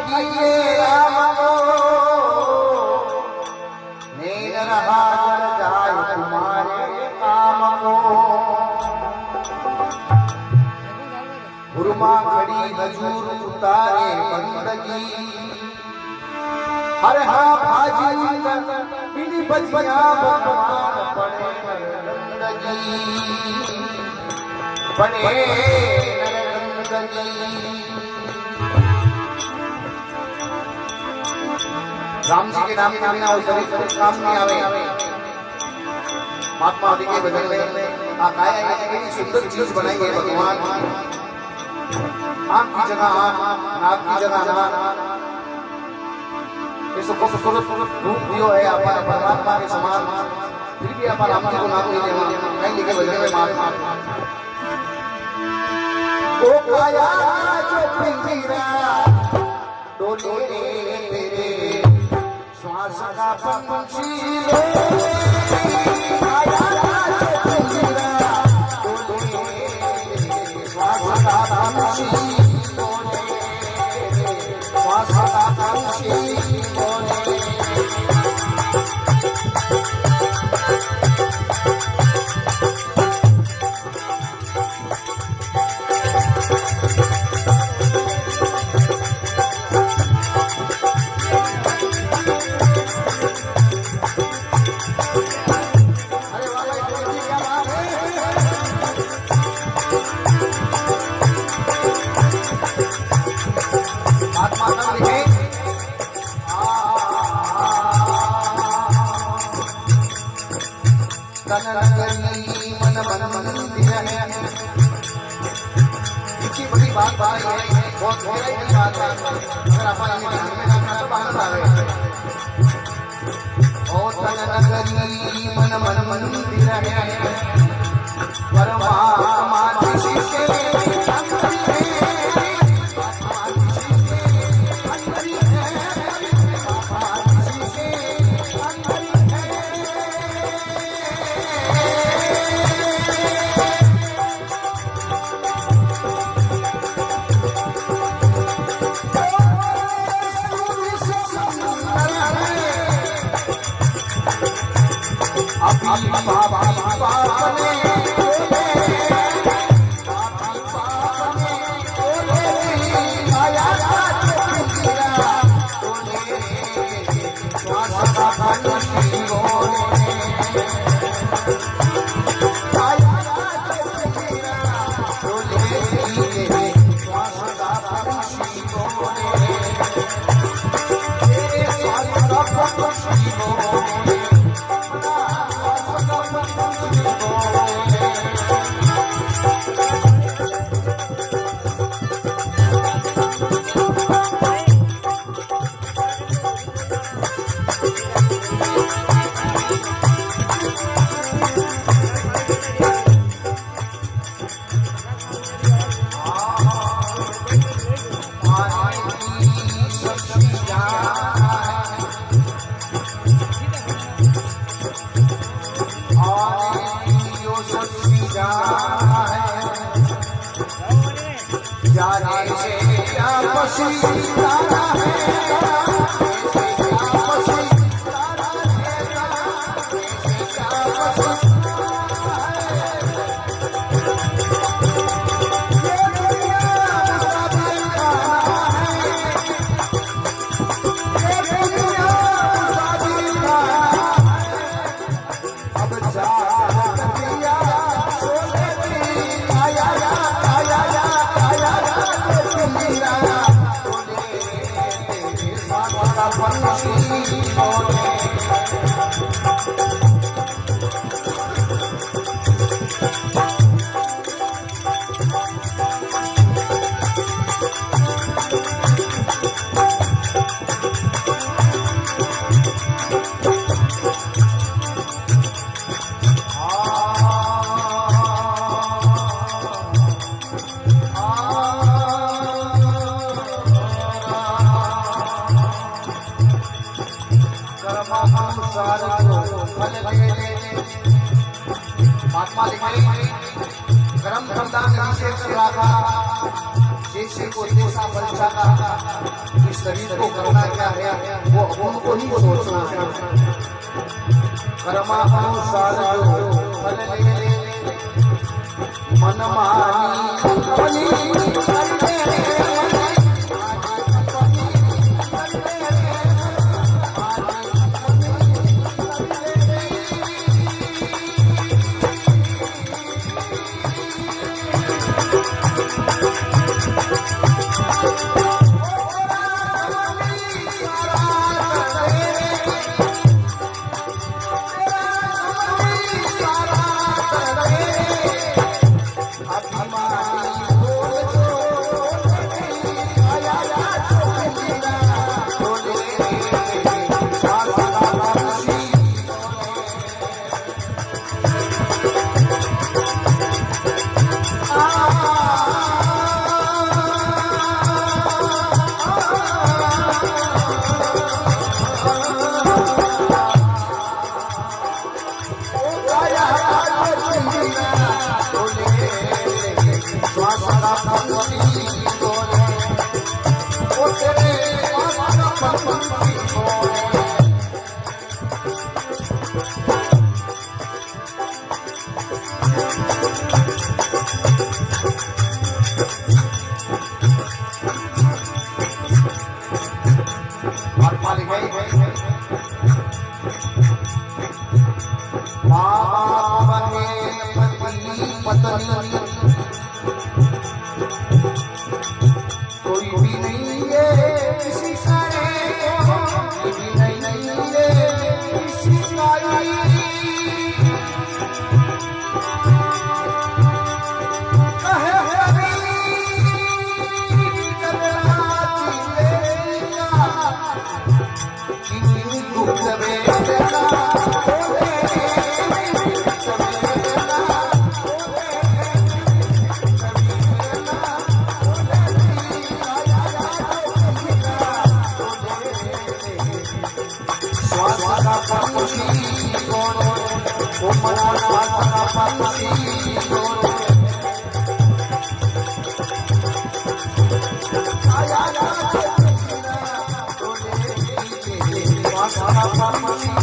कहिए राम को नेन रहा जाए तुम्हारे काम को। गुरुमा खड़ी हजूर उतारे बंदगी हर हा भाजी बिनी बजिया भगवान पड़े नरगंदगी पड़े नरगंदगी। राम जी के नाम के बिना वो शरीर काम नहीं आवे। महात्मा जी के भजन में आकाया एक सुंदर चीज बनाई है भगवान। आंख की जगह आंख, नाक की जगह नाक, इसको खूबसूरत रूप दियो है अपन परमात्मा के समान। फिर भी अपन राम जी को नाम नहीं देवा कहीं लिखे भजन में महात्मा ओ काया जो पिंजरा डोले तेरे श्वास का पंछी लो काया जो पिंजरा डोले श्वास का पंछी डोले श्वास का पंछी मन मन मंदिर है। इतनी बड़ी बात है, बहुत गहराई की बात है। अगर अपन ध्यान में रखना तो बात आवे। ओ तन नगरी मन मन मंदिर है परमात्मा जी के महात्मा लिखे कर्म करता विशेष राखा जैसे को जैसा परीक्षा का इस शरीर को करना क्या है वो हमको ही सोचना है कर्मानुसार जो फल ले मन मानी कोई भी नहीं है किसी सारे कोई भी नहीं है किसी सारी कहे हरी किन्हीं दुख बेदना Pharmacy.